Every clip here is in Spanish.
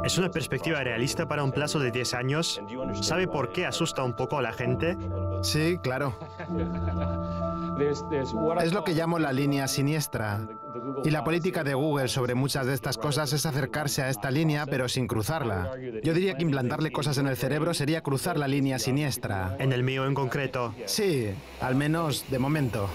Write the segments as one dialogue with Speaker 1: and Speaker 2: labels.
Speaker 1: ¿Es una perspectiva realista para un plazo de 10 años? ¿Sabe por qué asusta un poco a la gente?
Speaker 2: Sí, claro. Es lo que llamo la línea siniestra. Y la política de Google sobre muchas de estas cosas es acercarse a esta línea, pero sin cruzarla. Yo diría que implantarle cosas en el cerebro sería cruzar la línea siniestra.
Speaker 1: En el mío en concreto.
Speaker 2: Sí, al menos de momento.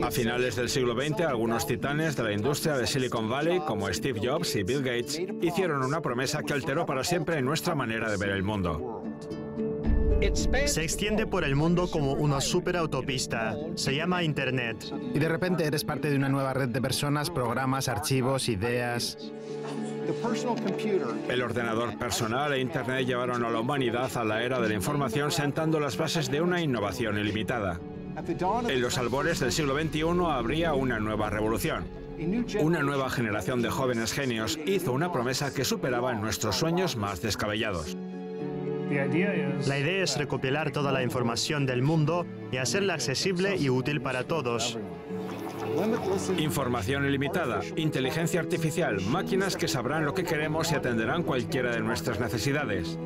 Speaker 3: A finales del siglo XX, algunos titanes de la industria de Silicon Valley, como Steve Jobs y Bill Gates, hicieron una promesa que alteró para siempre nuestra manera de ver el mundo.
Speaker 1: Se extiende por el mundo como una superautopista. Se llama Internet.
Speaker 2: Y de repente eres parte de una nueva red de personas, programas, archivos, ideas.
Speaker 3: El ordenador personal e Internet llevaron a la humanidad a la era de la información, sentando las bases de una innovación ilimitada. En los albores del siglo XXI habría una nueva revolución. Una nueva generación de jóvenes genios hizo una promesa que superaba nuestros sueños más descabellados.
Speaker 1: La idea es recopilar toda la información del mundo y hacerla accesible y útil para todos.
Speaker 3: Información ilimitada, inteligencia artificial, máquinas que sabrán lo que queremos y atenderán cualquiera de nuestras necesidades.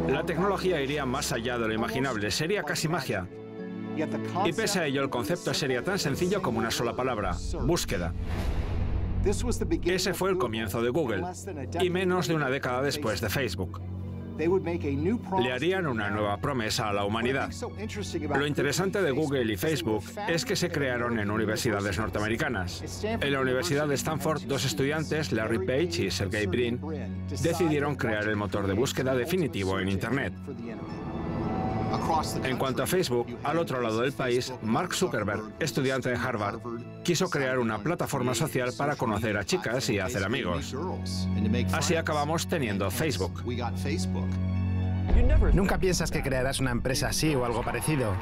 Speaker 3: La tecnología iría más allá de lo imaginable, sería casi magia. Y pese a ello, el concepto sería tan sencillo como una sola palabra: búsqueda. Ese fue el comienzo de Google, y menos de una década después de Facebook. Le harían una nueva promesa a la humanidad. Lo interesante de Google y Facebook es que se crearon en universidades norteamericanas. En la Universidad de Stanford, dos estudiantes, Larry Page y Sergey Brin, decidieron crear el motor de búsqueda definitivo en Internet. En cuanto a Facebook, al otro lado del país, Mark Zuckerberg, estudiante de Harvard, quiso crear una plataforma social para conocer a chicas y hacer amigos. Así acabamos teniendo Facebook.
Speaker 2: Nunca piensas que crearás una empresa así o algo parecido.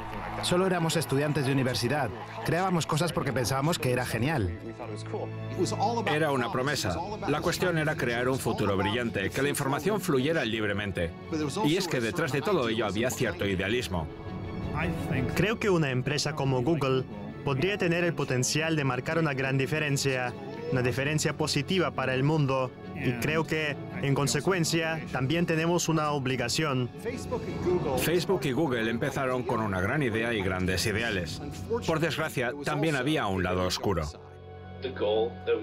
Speaker 2: Solo éramos estudiantes de universidad. Creábamos cosas porque pensábamos que era genial.
Speaker 3: Era una promesa. La cuestión era crear un futuro brillante, que la información fluyera libremente. Y es que detrás de todo ello había cierto idealismo.
Speaker 1: Creo que una empresa como Google podría tener el potencial de marcar una gran diferencia, una diferencia positiva para el mundo. Y creo que, en consecuencia, también tenemos una obligación.
Speaker 3: Facebook y Google empezaron con una gran idea y grandes ideales. Por desgracia, también había un lado oscuro.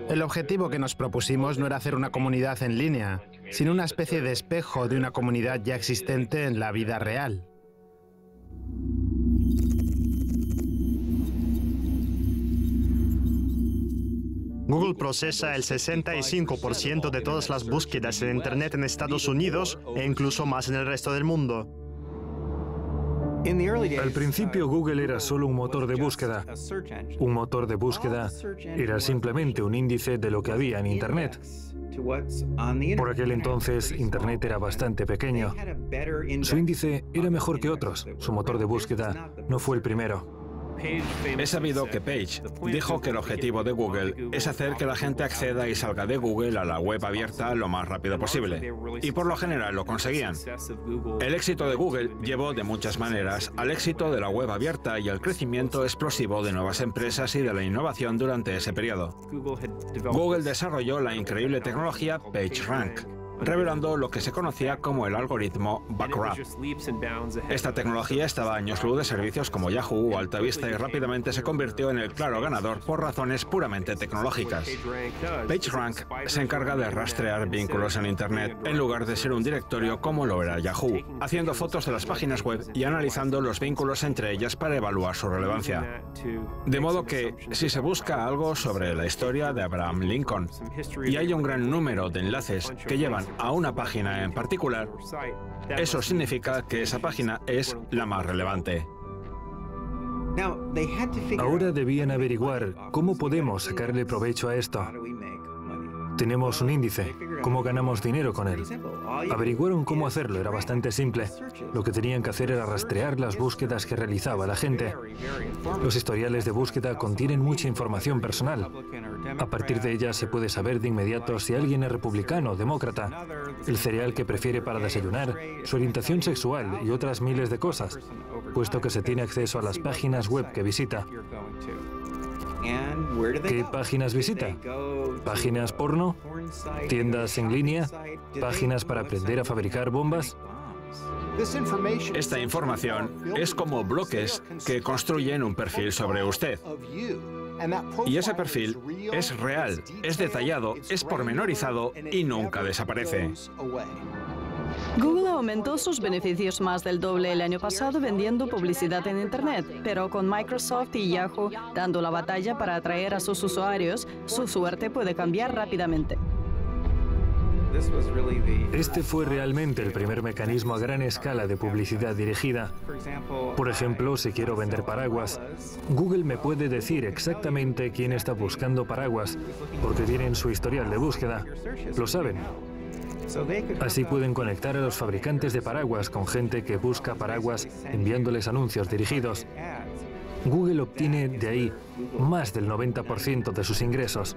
Speaker 2: El objetivo que nos propusimos no era hacer una comunidad en línea, sino una especie de espejo de una comunidad ya existente en la vida real.
Speaker 1: Google procesa el 65% de todas las búsquedas en Internet en Estados Unidos e incluso más en el resto del mundo.
Speaker 4: Al principio Google era solo un motor de búsqueda. Un motor de búsqueda era simplemente un índice de lo que había en Internet. Por aquel entonces, Internet era bastante pequeño. Su índice era mejor que otros. Su motor de búsqueda no fue el primero.
Speaker 3: He sabido que Page dijo que el objetivo de Google es hacer que la gente acceda y salga de Google a la web abierta lo más rápido posible. Y por lo general lo conseguían. El éxito de Google llevó de muchas maneras al éxito de la web abierta y al crecimiento explosivo de nuevas empresas y de la innovación durante ese periodo. Google desarrolló la increíble tecnología PageRank. revelando lo que se conocía como el algoritmo Backrub. Esta tecnología estaba a años luz de servicios como Yahoo o AltaVista y rápidamente se convirtió en el claro ganador por razones puramente tecnológicas. PageRank se encarga de rastrear vínculos en Internet en lugar de ser un directorio como lo era Yahoo, haciendo fotos de las páginas web y analizando los vínculos entre ellas para evaluar su relevancia. De modo que, si se busca algo sobre la historia de Abraham Lincoln y hay un gran número de enlaces que llevan a una página en particular, eso significa que esa página es la más relevante.
Speaker 4: Ahora debían averiguar cómo podemos sacarle provecho a esto. Tenemos un índice. ¿Cómo ganamos dinero con él? Averiguaron cómo hacerlo, era bastante simple. Lo que tenían que hacer era rastrear las búsquedas que realizaba la gente. Los historiales de búsqueda contienen mucha información personal. A partir de ella se puede saber de inmediato si alguien es republicano o demócrata, el cereal que prefiere para desayunar, su orientación sexual y otras miles de cosas, puesto que se tiene acceso a las páginas web que visita. ¿Qué páginas visita? ¿Páginas porno? ¿Tiendas en línea? ¿Páginas para aprender a fabricar bombas?
Speaker 3: Esta información es como bloques que construyen un perfil sobre usted. Y ese perfil es real, es detallado, es pormenorizado y nunca desaparece.
Speaker 5: Google aumentó sus beneficios más del doble el año pasado vendiendo publicidad en Internet, pero con Microsoft y Yahoo dando la batalla para atraer a sus usuarios, su suerte puede cambiar rápidamente.
Speaker 4: Este fue realmente el primer mecanismo a gran escala de publicidad dirigida. Por ejemplo, si quiero vender paraguas, Google me puede decir exactamente quién está buscando paraguas, porque tienen su historial de búsqueda. Lo saben. Así pueden conectar a los fabricantes de paraguas con gente que busca paraguas enviándoles anuncios dirigidos. Google obtiene de ahí más del 90% de sus ingresos.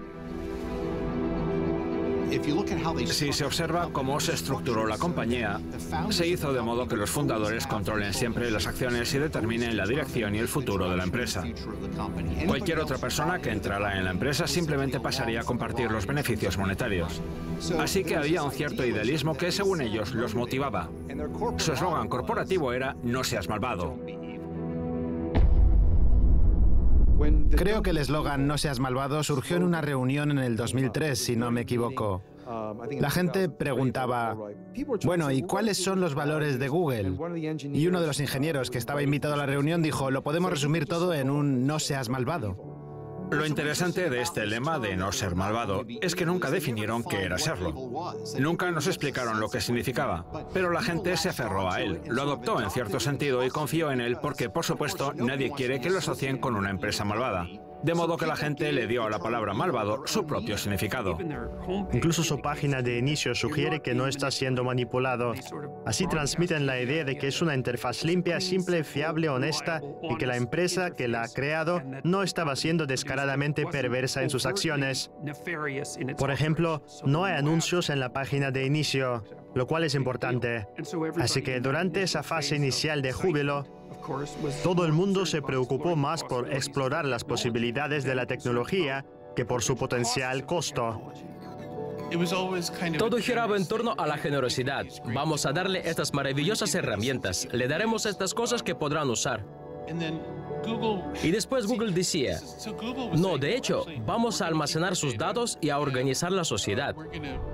Speaker 3: Si se observa cómo se estructuró la compañía, se hizo de modo que los fundadores controlen siempre las acciones y determinen la dirección y el futuro de la empresa. Cualquier otra persona que entrara en la empresa simplemente pasaría a compartir los beneficios monetarios. Así que había un cierto idealismo que, según ellos, los motivaba. Su eslogan corporativo era "No seas malvado".
Speaker 2: Creo que el eslogan "No seas malvado" surgió en una reunión en el 2003, si no me equivoco. La gente preguntaba, bueno, ¿y cuáles son los valores de Google? Y uno de los ingenieros que estaba invitado a la reunión dijo, lo podemos resumir todo en un "no seas malvado".
Speaker 3: Lo interesante de este lema de no ser malvado es que nunca definieron qué era serlo. Nunca nos explicaron lo que significaba, pero la gente se aferró a él, lo adoptó en cierto sentido y confió en él porque, por supuesto, nadie quiere que lo asocien con una empresa malvada. De modo que la gente le dio a la palabra malvado su propio significado.
Speaker 1: Incluso su página de inicio sugiere que no está siendo manipulado. Así transmiten la idea de que es una interfaz limpia, simple, fiable, honesta y que la empresa que la ha creado no estaba siendo descaradamente perversa en sus acciones. Por ejemplo, no hay anuncios en la página de inicio, lo cual es importante. Así que durante esa fase inicial de júbilo, todo el mundo se preocupó más por explorar las posibilidades de la tecnología que por su potencial costo.
Speaker 6: Todo giraba en torno a la generosidad. Vamos a darle estas maravillosas herramientas. Le daremos estas cosas que podrán usar. Y después Google decía, no, de hecho, vamos a almacenar sus datos y a organizar la sociedad.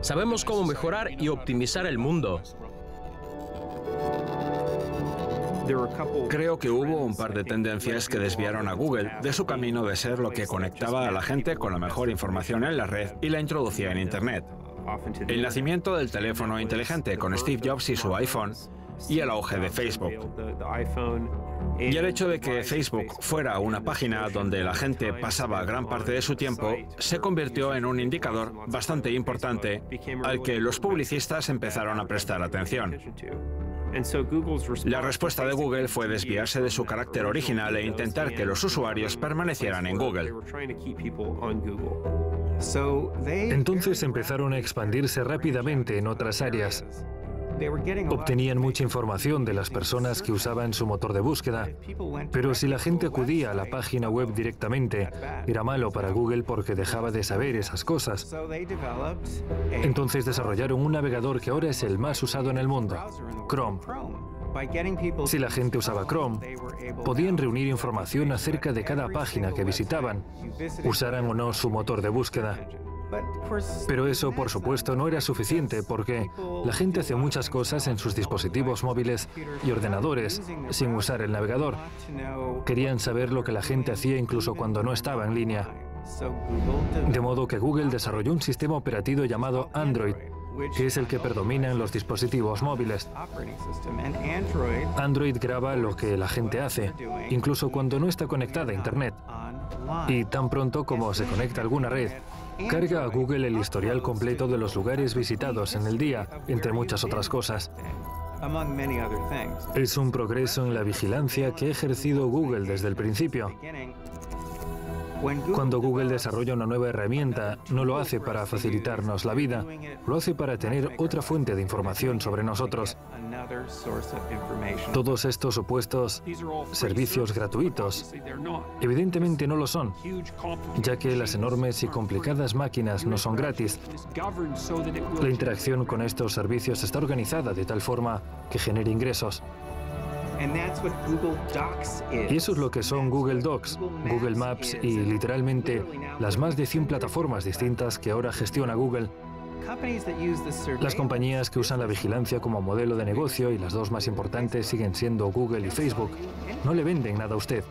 Speaker 6: Sabemos cómo mejorar y optimizar el mundo.
Speaker 3: Creo que hubo un par de tendencias que desviaron a Google de su camino de ser lo que conectaba a la gente con la mejor información en la red y la introducía en Internet. El nacimiento del teléfono inteligente con Steve Jobs y su iPhone y el auge de Facebook. Y el hecho de que Facebook fuera una página donde la gente pasaba gran parte de su tiempo se convirtió en un indicador bastante importante al que los publicistas empezaron a prestar atención. La respuesta de Google fue desviarse de su carácter original e intentar que los usuarios permanecieran en Google.
Speaker 4: Entonces empezaron a expandirse rápidamente en otras áreas. Obtenían mucha información de las personas que usaban su motor de búsqueda, pero si la gente acudía a la página web directamente, era malo para Google porque dejaba de saber esas cosas. Entonces desarrollaron un navegador que ahora es el más usado en el mundo, Chrome. Si la gente usaba Chrome, podían reunir información acerca de cada página que visitaban, usaran o no su motor de búsqueda. Pero eso, por supuesto, no era suficiente porque la gente hace muchas cosas en sus dispositivos móviles y ordenadores sin usar el navegador. Querían saber lo que la gente hacía incluso cuando no estaba en línea. De modo que Google desarrolló un sistema operativo llamado Android, que es el que predomina en los dispositivos móviles. Android graba lo que la gente hace, incluso cuando no está conectada a Internet. Y tan pronto como se conecta a alguna red, carga a Google el historial completo de los lugares visitados en el día, entre muchas otras cosas. Es un progreso en la vigilancia que ha ejercido Google desde el principio. Cuando Google desarrolla una nueva herramienta, no lo hace para facilitarnos la vida, lo hace para tener otra fuente de información sobre nosotros. Todos estos supuestos servicios gratuitos, evidentemente no lo son, ya que las enormes y complicadas máquinas no son gratis. La interacción con estos servicios está organizada de tal forma que genere ingresos. Y eso es lo que son Google Docs, Google Maps y literalmente las más de 100 plataformas distintas que ahora gestiona Google. Las compañías que usan la vigilancia como modelo de negocio, y las dos más importantes siguen siendo Google y Facebook, no le venden nada a usted.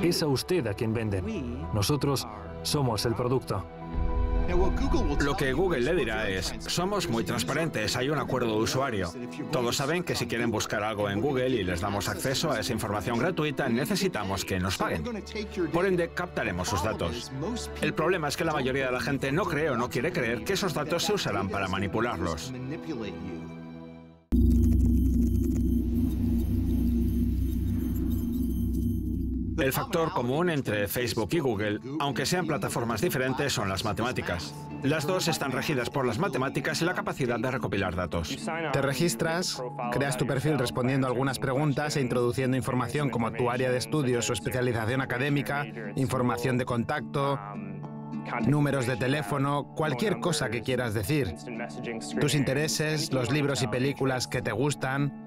Speaker 4: Es a usted a quien venden. Nosotros somos el producto.
Speaker 3: Lo que Google le dirá es, somos muy transparentes, hay un acuerdo de usuario. Todos saben que si quieren buscar algo en Google y les damos acceso a esa información gratuita, necesitamos que nos paguen. Por ende, captaremos sus datos. El problema es que la mayoría de la gente no cree o no quiere creer que esos datos se usarán para manipularlos. El factor común entre Facebook y Google, aunque sean plataformas diferentes, son las matemáticas. Las dos están regidas por las matemáticas y la capacidad de recopilar datos.
Speaker 2: Te registras, creas tu perfil respondiendo algunas preguntas e introduciendo información como tu área de estudios o especialización académica, información de contacto, números de teléfono, cualquier cosa que quieras decir, tus intereses, los libros y películas que te gustan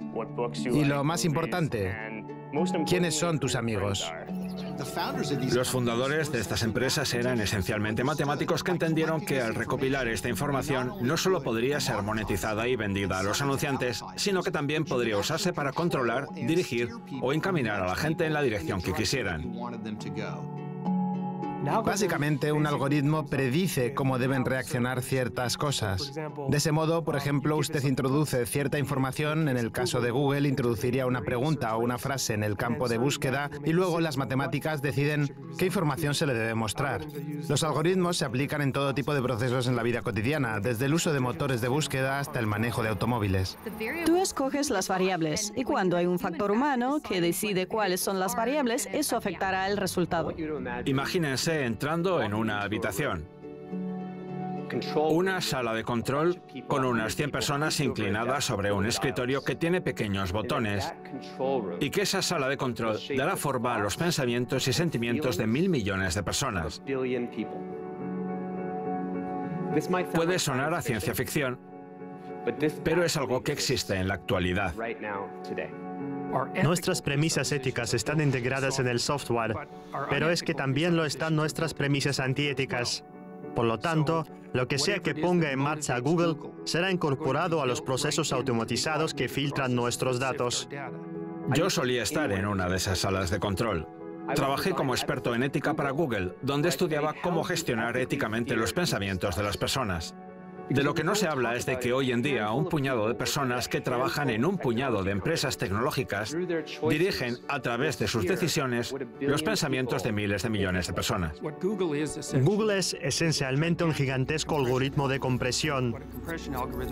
Speaker 2: y lo más importante, ¿quiénes son tus amigos?
Speaker 3: Los fundadores de estas empresas eran esencialmente matemáticos que entendieron que al recopilar esta información no solo podría ser monetizada y vendida a los anunciantes, sino que también podría usarse para controlar, dirigir o encaminar a la gente en la dirección que quisieran.
Speaker 2: Básicamente, un algoritmo predice cómo deben reaccionar ciertas cosas. De ese modo, por ejemplo, usted introduce cierta información, en el caso de Google, introduciría una pregunta o una frase en el campo de búsqueda y luego las matemáticas deciden qué información se le debe mostrar. Los algoritmos se aplican en todo tipo de procesos en la vida cotidiana, desde el uso de motores de búsqueda hasta el manejo de automóviles.
Speaker 5: Tú escoges las variables y cuando hay un factor humano que decide cuáles son las variables, eso afectará el resultado.
Speaker 3: Imagínense entrando en una habitación. Una sala de control con unas 100 personas inclinadas sobre un escritorio que tiene pequeños botones y que esa sala de control dará forma a los pensamientos y sentimientos de 1.000 millones de personas. Puede sonar a ciencia ficción, pero es algo que existe en la actualidad.
Speaker 1: Nuestras premisas éticas están integradas en el software, pero es que también lo están nuestras premisas antiéticas. Por lo tanto, lo que sea que ponga en marcha Google será incorporado a los procesos automatizados que filtran nuestros datos.
Speaker 3: Yo solía estar en una de esas salas de control. Trabajé como experto en ética para Google, donde estudiaba cómo gestionar éticamente los pensamientos de las personas. De lo que no se habla es de que hoy en día un puñado de personas que trabajan en un puñado de empresas tecnológicas dirigen a través de sus decisiones los pensamientos de miles de millones de personas.
Speaker 1: Google es esencialmente un gigantesco algoritmo de compresión.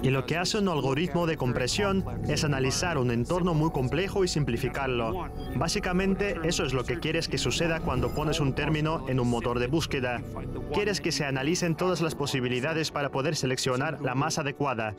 Speaker 1: Y lo que hace un algoritmo de compresión es analizar un entorno muy complejo y simplificarlo. Básicamente, eso es lo que quieres que suceda cuando pones un término en un motor de búsqueda. Quieres que se analicen todas las posibilidades para poder seleccionar seleccionar la más adecuada.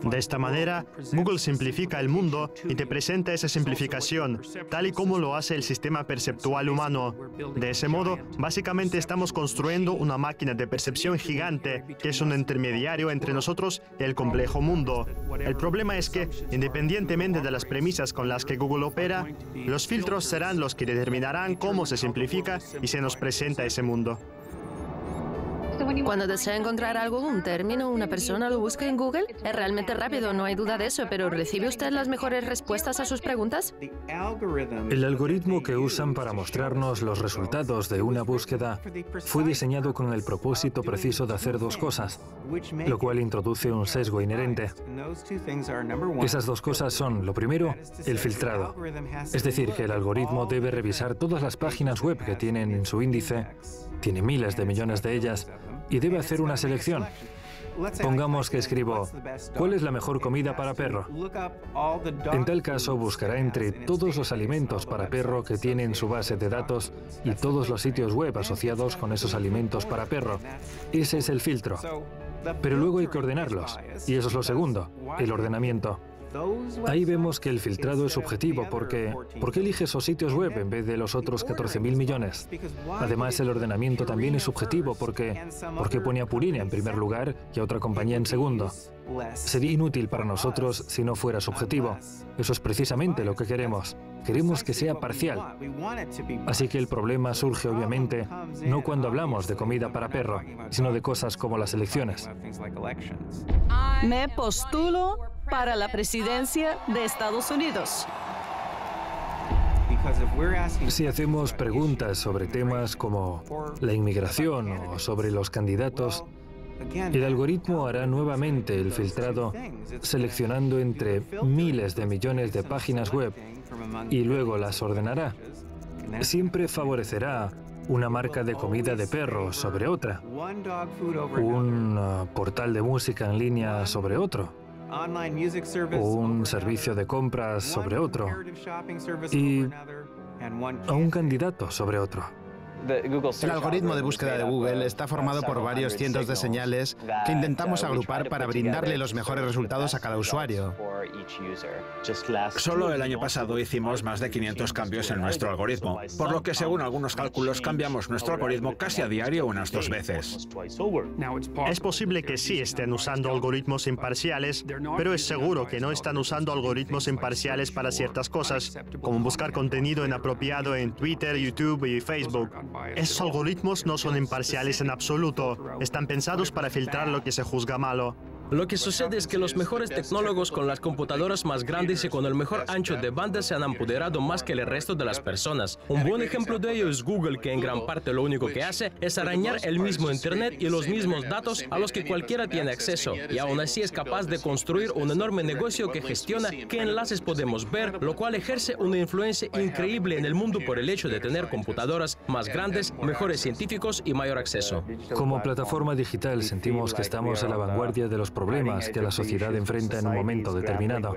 Speaker 1: De esta manera, Google simplifica el mundo y te presenta esa simplificación, tal y como lo hace el sistema perceptual humano. De ese modo, básicamente estamos construyendo una máquina de percepción gigante que es un intermediario entre nosotros y el complejo mundo. El problema es que, independientemente de las premisas con las que Google opera, los filtros serán los que determinarán cómo se simplifica y se nos presenta ese mundo.
Speaker 7: Cuando desea encontrar algo, un término, una persona, lo busca en Google. Es realmente rápido, no hay duda de eso, pero ¿recibe usted las mejores respuestas a sus preguntas?
Speaker 4: El algoritmo que usan para mostrarnos los resultados de una búsqueda fue diseñado con el propósito preciso de hacer dos cosas, lo cual introduce un sesgo inherente. Esas dos cosas son, lo primero, el filtrado. Es decir, que el algoritmo debe revisar todas las páginas web que tienen en su índice, tiene miles de millones de ellas, y debe hacer una selección. Pongamos que escribo, ¿cuál es la mejor comida para perro? En tal caso, buscará entre todos los alimentos para perro que tiene en su base de datos y todos los sitios web asociados con esos alimentos para perro. Ese es el filtro. Pero luego hay que ordenarlos. Y eso es lo segundo, el ordenamiento. Ahí vemos que el filtrado es subjetivo porque ¿por qué elige esos sitios web en vez de los otros 14.000 millones? Además, el ordenamiento también es subjetivo porque ¿por qué pone a Purina en primer lugar y a otra compañía en segundo? Sería inútil para nosotros si no fuera subjetivo. Eso es precisamente lo que queremos. Queremos que sea parcial. Así que el problema surge, obviamente, no cuando hablamos de comida para perro, sino de cosas como las elecciones.
Speaker 5: Me postulo para la presidencia de Estados Unidos.
Speaker 4: Si hacemos preguntas sobre temas como la inmigración o sobre los candidatos, el algoritmo hará nuevamente el filtrado seleccionando entre miles de millones de páginas web y luego las ordenará. Siempre favorecerá una marca de comida de perro sobre otra, un portal de música en línea sobre otro, o un servicio de compras sobre otro, y a un candidato sobre otro.
Speaker 2: El algoritmo de búsqueda de Google está formado por varios cientos de señales que intentamos agrupar para brindarle los mejores resultados a cada usuario.
Speaker 3: Solo el año pasado hicimos más de 500 cambios en nuestro algoritmo, por lo que según algunos cálculos cambiamos nuestro algoritmo casi a diario unas 2 veces.
Speaker 1: Es posible que sí estén usando algoritmos imparciales, pero es seguro que no están usando algoritmos imparciales para ciertas cosas, como buscar contenido inapropiado en Twitter, YouTube y Facebook. Esos algoritmos no son imparciales en absoluto. Están pensados para filtrar lo que se juzga malo.
Speaker 6: Lo que sucede es que los mejores tecnólogos con las computadoras más grandes y con el mejor ancho de banda se han empoderado más que el resto de las personas. Un buen ejemplo de ello es Google, que en gran parte lo único que hace es arañar el mismo Internet y los mismos datos a los que cualquiera tiene acceso. Y aún así es capaz de construir un enorme negocio que gestiona qué enlaces podemos ver, lo cual ejerce una influencia increíble en el mundo por el hecho de tener computadoras más grandes, mejores científicos y mayor acceso.
Speaker 4: Como plataforma digital sentimos que estamos a la vanguardia de los problemas que la sociedad enfrenta en un momento determinado,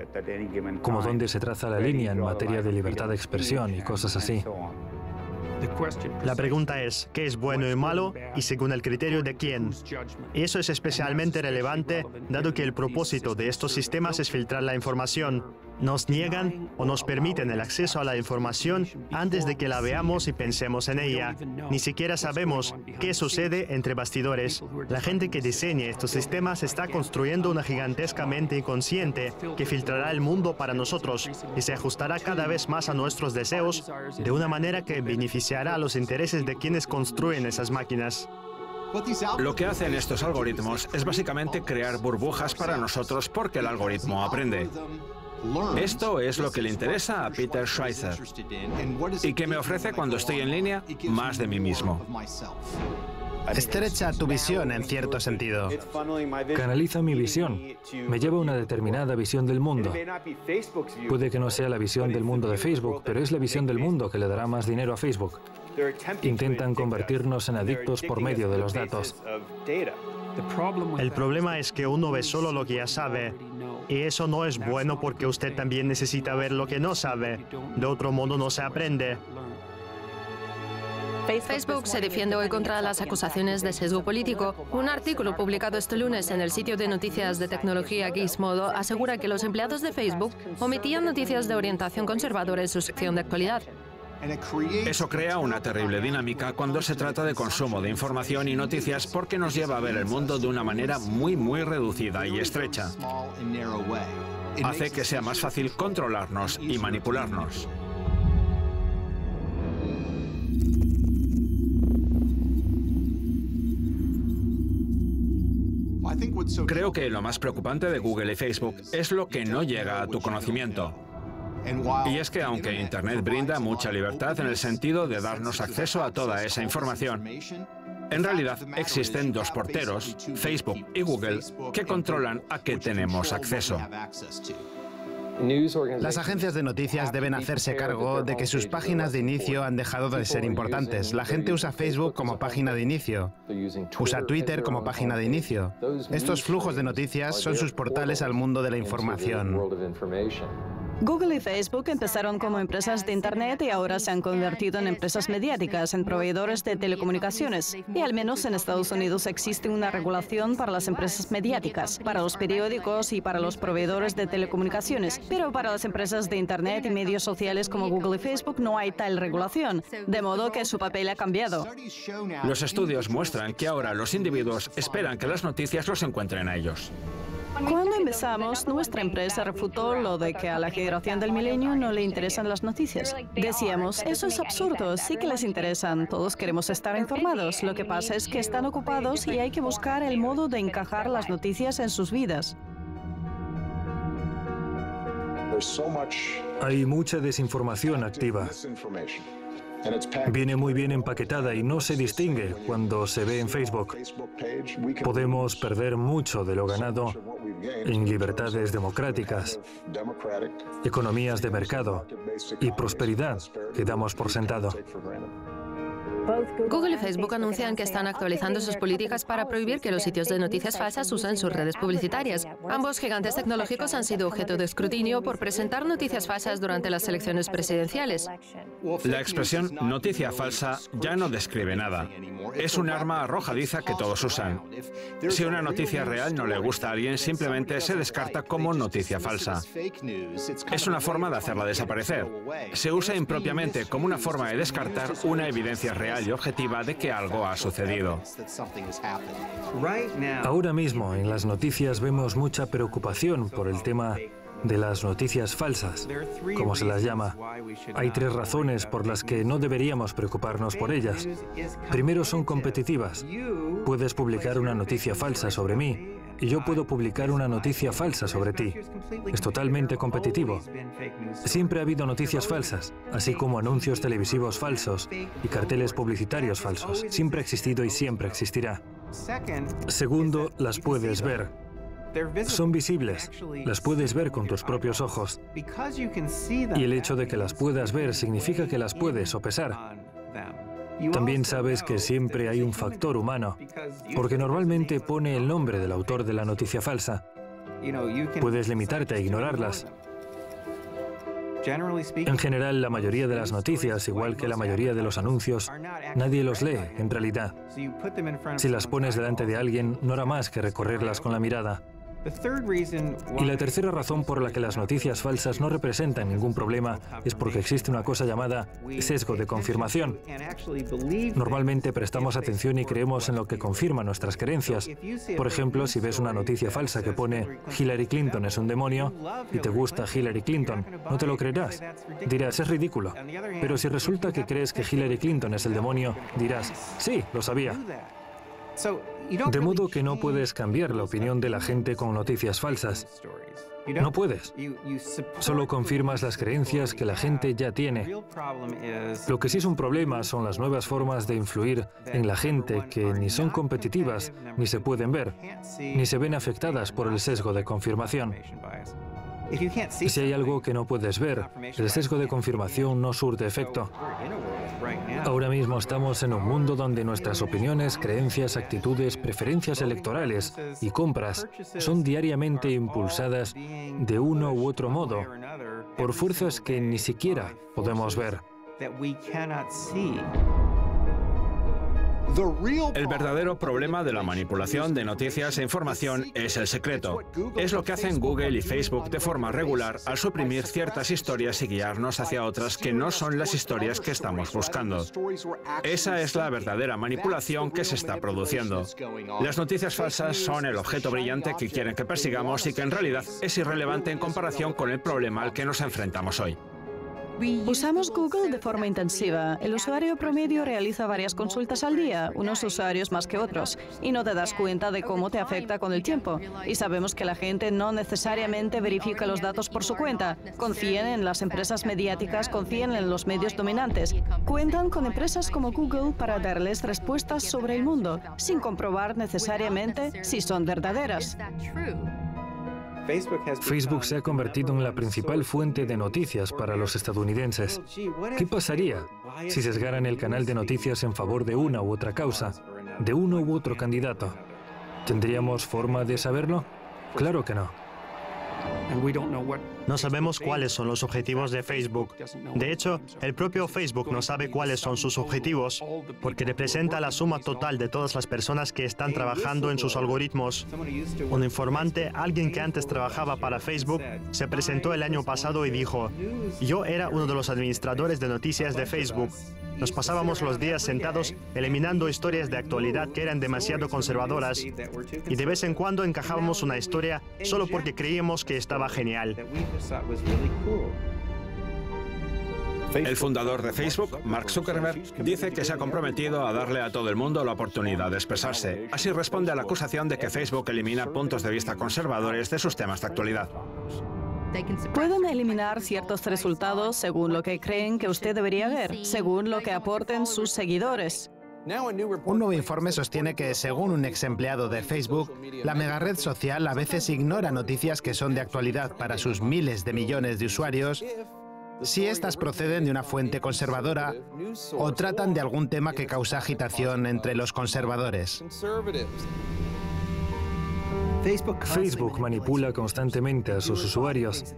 Speaker 4: como dónde se traza la línea en materia de libertad de expresión y cosas así.
Speaker 1: La pregunta es, ¿qué es bueno y malo y según el criterio de quién? Y eso es especialmente relevante, dado que el propósito de estos sistemas es filtrar la información. Nos niegan o nos permiten el acceso a la información antes de que la veamos y pensemos en ella. Ni siquiera sabemos qué sucede entre bastidores. La gente que diseña estos sistemas está construyendo una gigantesca mente inconsciente que filtrará el mundo para nosotros y se ajustará cada vez más a nuestros deseos de una manera que beneficiará a los intereses de quienes construyen esas máquinas.
Speaker 3: Lo que hacen estos algoritmos es básicamente crear burbujas para nosotros porque el algoritmo aprende. Esto es lo que le interesa a Peter Schweizer y que me ofrece cuando estoy en línea más de mí mismo.
Speaker 2: Estrecha tu visión en cierto sentido.
Speaker 4: Canaliza mi visión. Me lleva a una determinada visión del mundo. Puede que no sea la visión del mundo de Facebook, pero es la visión del mundo que le dará más dinero a Facebook. Intentan convertirnos en adictos por medio de los datos.
Speaker 1: El problema es que uno ve solo lo que ya sabe. Y eso no es bueno porque usted también necesita ver lo que no sabe. De otro modo no se aprende.
Speaker 7: Facebook se defiende hoy contra las acusaciones de sesgo político. Un artículo publicado este lunes en el sitio de noticias de tecnología Gizmodo asegura que los empleados de Facebook omitían noticias de orientación conservadora en su sección de actualidad.
Speaker 3: Eso crea una terrible dinámica cuando se trata de consumo de información y noticias porque nos lleva a ver el mundo de una manera muy reducida y estrecha. Hace que sea más fácil controlarnos y manipularnos. Creo que lo más preocupante de Google y Facebook es lo que no llega a tu conocimiento. Y es que aunque Internet brinda mucha libertad en el sentido de darnos acceso a toda esa información, en realidad existen dos porteros, Facebook y Google, que controlan a qué tenemos acceso.
Speaker 2: Las agencias de noticias deben hacerse cargo de que sus páginas de inicio han dejado de ser importantes. La gente usa Facebook como página de inicio, usa Twitter como página de inicio. Estos flujos de noticias son sus portales al mundo de la información.
Speaker 5: Google y Facebook empezaron como empresas de Internet y ahora se han convertido en empresas mediáticas, en proveedores de telecomunicaciones. Y al menos en Estados Unidos existe una regulación para las empresas mediáticas, para los periódicos y para los proveedores de telecomunicaciones. Pero para las empresas de Internet y medios sociales como Google y Facebook no hay tal regulación, de modo que su papel ha cambiado.
Speaker 3: Los estudios muestran que ahora los individuos esperan que las noticias los encuentren a ellos.
Speaker 5: Cuando empezamos, nuestra empresa refutó lo de que a la generación del milenio no le interesan las noticias. Decíamos, eso es absurdo, sí que les interesan, todos queremos estar informados. Lo que pasa es que están ocupados y hay que buscar el modo de encajar las noticias en sus vidas.
Speaker 4: Hay mucha desinformación activa. Viene muy bien empaquetada y no se distingue cuando se ve en Facebook. Podemos perder mucho de lo ganado en libertades democráticas, economías de mercado y prosperidad que damos por sentado.
Speaker 7: Google y Facebook anuncian que están actualizando sus políticas para prohibir que los sitios de noticias falsas usen sus redes publicitarias. Ambos gigantes tecnológicos han sido objeto de escrutinio por presentar noticias falsas durante las elecciones presidenciales.
Speaker 3: La expresión noticia falsa ya no describe nada. Es un arma arrojadiza que todos usan. Si una noticia real no le gusta a alguien, simplemente se descarta como noticia falsa. Es una forma de hacerla desaparecer. Se usa impropiamente como una forma de descartar una evidencia real y objetiva de que algo ha sucedido.
Speaker 4: Ahora mismo en las noticias vemos mucha preocupación por el tema de las noticias falsas, como se las llama. Hay tres razones por las que no deberíamos preocuparnos por ellas. Primero, son competitivas. Puedes publicar una noticia falsa sobre mí y yo puedo publicar una noticia falsa sobre ti. Es totalmente competitivo. Siempre ha habido noticias falsas, así como anuncios televisivos falsos y carteles publicitarios falsos. Siempre ha existido y siempre existirá. Segundo, las puedes ver. Son visibles, las puedes ver con tus propios ojos. Y el hecho de que las puedas ver significa que las puedes sopesar. También sabes que siempre hay un factor humano, porque normalmente pone el nombre del autor de la noticia falsa. Puedes limitarte a ignorarlas. En general, la mayoría de las noticias, igual que la mayoría de los anuncios, nadie los lee, en realidad. Si las pones delante de alguien, no hará más que recorrerlas con la mirada. Y la tercera razón por la que las noticias falsas no representan ningún problema es porque existe una cosa llamada sesgo de confirmación. Normalmente prestamos atención y creemos en lo que confirma nuestras creencias. Por ejemplo, si ves una noticia falsa que pone Hillary Clinton es un demonio y te gusta Hillary Clinton, no te lo creerás. Dirás, es ridículo. Pero si resulta que crees que Hillary Clinton es el demonio, dirás, sí, lo sabía. De modo que no puedes cambiar la opinión de la gente con noticias falsas. No puedes. Solo confirmas las creencias que la gente ya tiene. Lo que sí es un problema son las nuevas formas de influir en la gente que ni son competitivas, ni se pueden ver, ni se ven afectadas por el sesgo de confirmación. Si hay algo que no puedes ver, el sesgo de confirmación no surte efecto. Ahora mismo estamos en un mundo donde nuestras opiniones, creencias, actitudes, preferencias electorales y compras son diariamente impulsadas de uno u otro modo por fuerzas que ni siquiera podemos ver.
Speaker 3: El verdadero problema de la manipulación de noticias e información es el secreto. Es lo que hacen Google y Facebook de forma regular al suprimir ciertas historias y guiarnos hacia otras que no son las historias que estamos buscando. Esa es la verdadera manipulación que se está produciendo. Las noticias falsas son el objeto brillante que quieren que persigamos y que en realidad es irrelevante en comparación con el problema al que nos enfrentamos hoy.
Speaker 5: Usamos Google de forma intensiva. El usuario promedio realiza varias consultas al día, unos usuarios más que otros, y no te das cuenta de cómo te afecta con el tiempo. Y sabemos que la gente no necesariamente verifica los datos por su cuenta. Confían en las empresas mediáticas, confían en los medios dominantes. Cuentan con empresas como Google para darles respuestas sobre el mundo, sin comprobar necesariamente si son verdaderas.
Speaker 4: Facebook se ha convertido en la principal fuente de noticias para los estadounidenses. ¿Qué pasaría si sesgaran el canal de noticias en favor de una u otra causa, de uno u otro candidato? ¿Tendríamos forma de saberlo? Claro que no.
Speaker 1: No sabemos cuáles son los objetivos de Facebook. De hecho, el propio Facebook no sabe cuáles son sus objetivos, porque representa la suma total de todas las personas que están trabajando en sus algoritmos. Un informante, alguien que antes trabajaba para Facebook, se presentó el año pasado y dijo: "Yo era uno de los administradores de noticias de Facebook. Nos pasábamos los días sentados eliminando historias de actualidad que eran demasiado conservadoras y de vez en cuando encajábamos una historia solo porque creíamos que estaba genial".
Speaker 3: El fundador de Facebook, Mark Zuckerberg, dice que se ha comprometido a darle a todo el mundo la oportunidad de expresarse. Así responde a la acusación de que Facebook elimina puntos de vista conservadores de sus temas de actualidad.
Speaker 5: Pueden eliminar ciertos resultados según lo que creen que usted debería ver, según lo que aporten sus seguidores.
Speaker 2: Un nuevo informe sostiene que, según un ex empleado de Facebook, la megared social a veces ignora noticias que son de actualidad para sus miles de millones de usuarios si éstas proceden de una fuente conservadora o tratan de algún tema que causa agitación entre los conservadores.
Speaker 4: Facebook manipula constantemente a sus usuarios.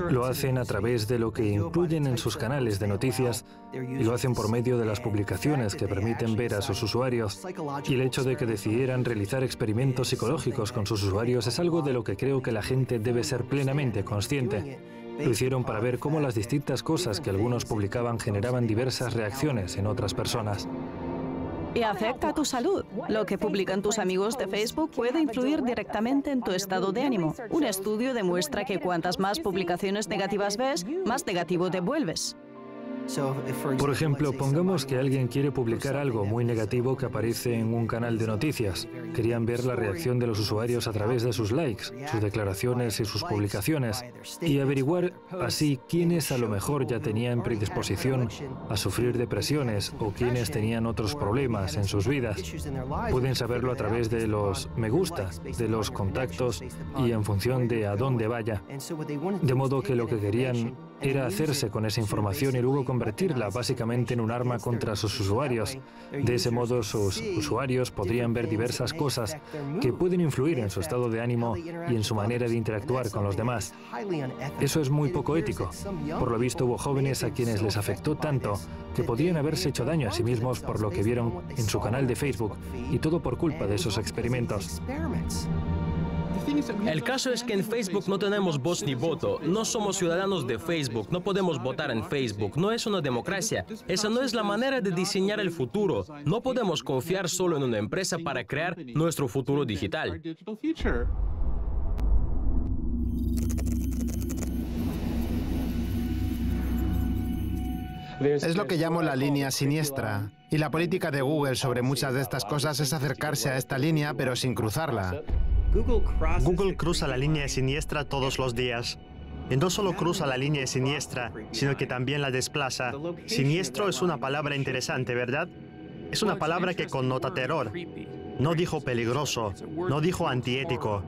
Speaker 4: Lo hacen a través de lo que incluyen en sus canales de noticias y lo hacen por medio de las publicaciones que permiten ver a sus usuarios. Y el hecho de que decidieran realizar experimentos psicológicos con sus usuarios es algo de lo que creo que la gente debe ser plenamente consciente. Lo hicieron para ver cómo las distintas cosas que algunos publicaban generaban diversas reacciones en otras personas.
Speaker 5: Y afecta a tu salud. Lo que publican tus amigos de Facebook puede influir directamente en tu estado de ánimo. Un estudio demuestra que cuantas más publicaciones negativas ves, más negativo te vuelves.
Speaker 4: Por ejemplo, pongamos que alguien quiere publicar algo muy negativo que aparece en un canal de noticias. Querían ver la reacción de los usuarios a través de sus likes, sus declaraciones y sus publicaciones, y averiguar así quiénes a lo mejor ya tenían predisposición a sufrir depresiones o quiénes tenían otros problemas en sus vidas. Pueden saberlo a través de los me gusta, de los contactos y en función de a dónde vaya. De modo que lo que querían era hacerse con esa información y luego convertirla básicamente en un arma contra sus usuarios. De ese modo, sus usuarios podrían ver diversas cosas que pueden influir en su estado de ánimo y en su manera de interactuar con los demás. Eso es muy poco ético. Por lo visto, hubo jóvenes a quienes les afectó tanto que podrían haberse hecho daño a sí mismos por lo que vieron en su canal de Facebook, y todo por culpa de esos experimentos.
Speaker 6: El caso es que en Facebook no tenemos voz ni voto, no somos ciudadanos de Facebook, no podemos votar en Facebook, no es una democracia. Esa no es la manera de diseñar el futuro. No podemos confiar solo en una empresa para crear nuestro futuro digital.
Speaker 2: Es lo que llamo la línea siniestra. Y la política de Google sobre muchas de estas cosas es acercarse a esta línea, pero sin cruzarla.
Speaker 1: Google cruza la línea siniestra todos los días. Y no solo cruza la línea siniestra, sino que también la desplaza. Siniestro es una palabra interesante, ¿verdad? Es una palabra que connota terror. No dijo peligroso, no dijo antiético.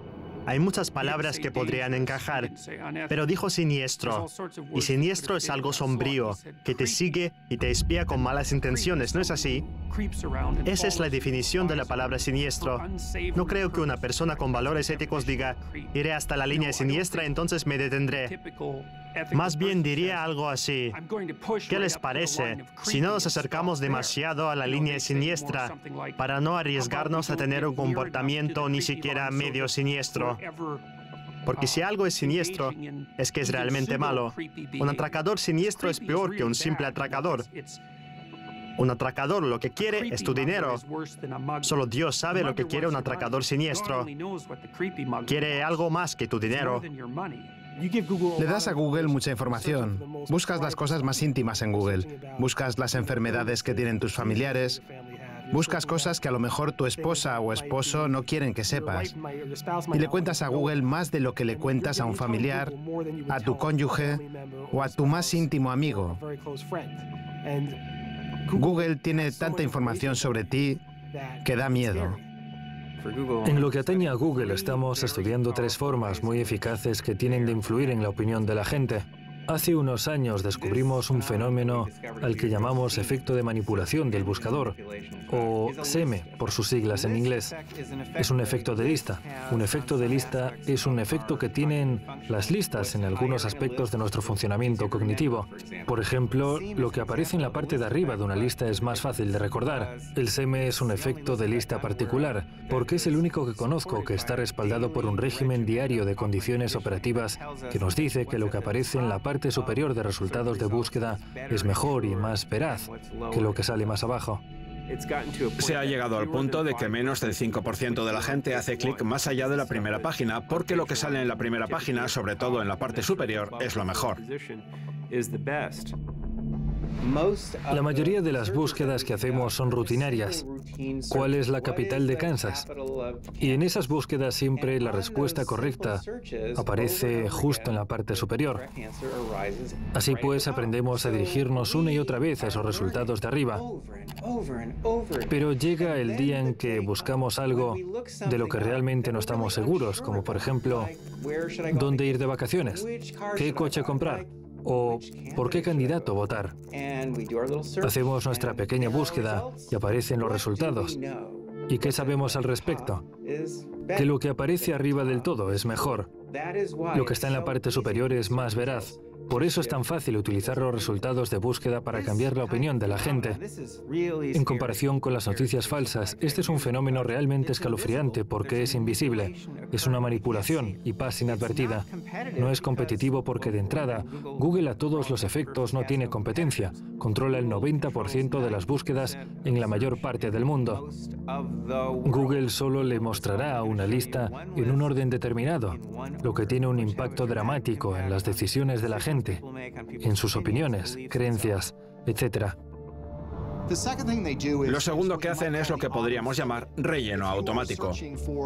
Speaker 1: Hay muchas palabras que podrían encajar, pero dijo siniestro. Y siniestro es algo sombrío, que te sigue y te espía con malas intenciones, ¿no es así? Esa es la definición de la palabra siniestro. No creo que una persona con valores éticos diga, iré hasta la línea siniestra, entonces me detendré. Más bien diría algo así. ¿Qué les parece si no nos acercamos demasiado a la línea siniestra para no arriesgarnos a tener un comportamiento ni siquiera medio siniestro? Porque si algo es siniestro, es que es realmente malo. Un atracador siniestro es peor que un simple atracador. Un atracador lo que quiere es tu dinero. Solo Dios sabe lo que quiere un atracador siniestro. Quiere algo más que tu dinero.
Speaker 2: Le das a Google mucha información. Buscas las cosas más íntimas en Google. Buscas las enfermedades que tienen tus familiares. Buscas cosas que a lo mejor tu esposa o esposo no quieren que sepas. Y le cuentas a Google más de lo que le cuentas a un familiar, a tu cónyuge o a tu más íntimo amigo. Google tiene tanta información sobre ti que da miedo.
Speaker 4: En lo que atañe a Google, estamos estudiando 3 formas muy eficaces que tienen de influir en la opinión de la gente. Hace unos años descubrimos un fenómeno al que llamamos efecto de manipulación del buscador, o SEM, por sus siglas en inglés. Es un efecto de lista. Un efecto de lista es un efecto que tienen las listas en algunos aspectos de nuestro funcionamiento cognitivo. Por ejemplo, lo que aparece en la parte de arriba de una lista es más fácil de recordar. El SEM es un efecto de lista particular, porque es el único que conozco que está respaldado por un régimen diario de condiciones operativas que nos dice que lo que aparece en la parte superior de resultados de búsqueda es mejor y más veraz que lo que sale más abajo.
Speaker 3: Se ha llegado al punto de que menos del 5% de la gente hace clic más allá de la primera página, porque lo que sale en la primera página, sobre todo en la parte superior, es lo mejor.
Speaker 4: La mayoría de las búsquedas que hacemos son rutinarias. ¿Cuál es la capital de Kansas? Y en esas búsquedas siempre la respuesta correcta aparece justo en la parte superior. Así pues, aprendemos a dirigirnos una y otra vez a esos resultados de arriba. Pero llega el día en que buscamos algo de lo que realmente no estamos seguros, como por ejemplo, ¿dónde ir de vacaciones? ¿Qué coche comprar? ¿O por qué candidato votar? Hacemos nuestra pequeña búsqueda y aparecen los resultados. ¿Y qué sabemos al respecto? Que lo que aparece arriba del todo es mejor. Lo que está en la parte superior es más veraz. Por eso es tan fácil utilizar los resultados de búsqueda para cambiar la opinión de la gente. En comparación con las noticias falsas, este es un fenómeno realmente escalofriante porque es invisible. Es una manipulación y pasa inadvertida. No es competitivo porque de entrada, Google a todos los efectos no tiene competencia. Controla el 90% de las búsquedas en la mayor parte del mundo. Google solo le mostrará una lista en un orden determinado, lo que tiene un impacto dramático en las decisiones de la gente, en sus opiniones, creencias, etc.
Speaker 3: Lo segundo que hacen es lo que podríamos llamar relleno automático.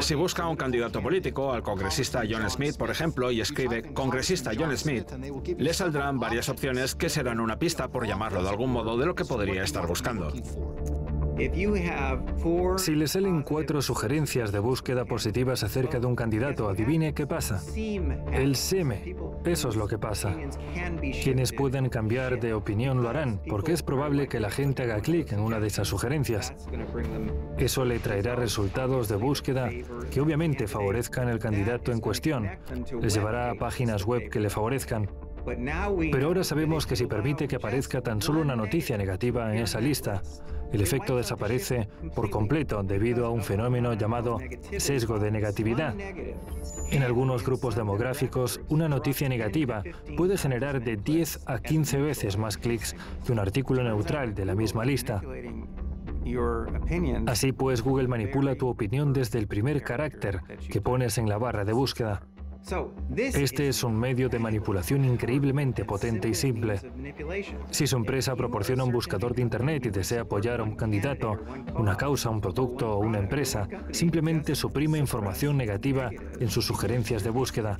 Speaker 3: Si busca a un candidato político, al congresista John Smith, por ejemplo, y escribe «Congresista John Smith», le saldrán varias opciones que serán una pista, por llamarlo de algún modo, de lo que podría estar buscando.
Speaker 4: Si le salen 4 sugerencias de búsqueda positivas acerca de un candidato, adivine qué pasa. El SEM. Eso es lo que pasa. Quienes puedan cambiar de opinión lo harán, porque es probable que la gente haga clic en una de esas sugerencias. Eso le traerá resultados de búsqueda que obviamente favorezcan al candidato en cuestión. Les llevará a páginas web que le favorezcan. Pero ahora sabemos que si permite que aparezca tan solo una noticia negativa en esa lista, el efecto desaparece por completo debido a un fenómeno llamado sesgo de negatividad. En algunos grupos demográficos, una noticia negativa puede generar de 10 a 15 veces más clics que un artículo neutral de la misma lista. Así pues, Google manipula tu opinión desde el primer carácter que pones en la barra de búsqueda. Este es un medio de manipulación increíblemente potente y simple. Si su empresa proporciona un buscador de Internet y desea apoyar a un candidato, una causa, un producto o una empresa, simplemente suprime información negativa en sus sugerencias de búsqueda.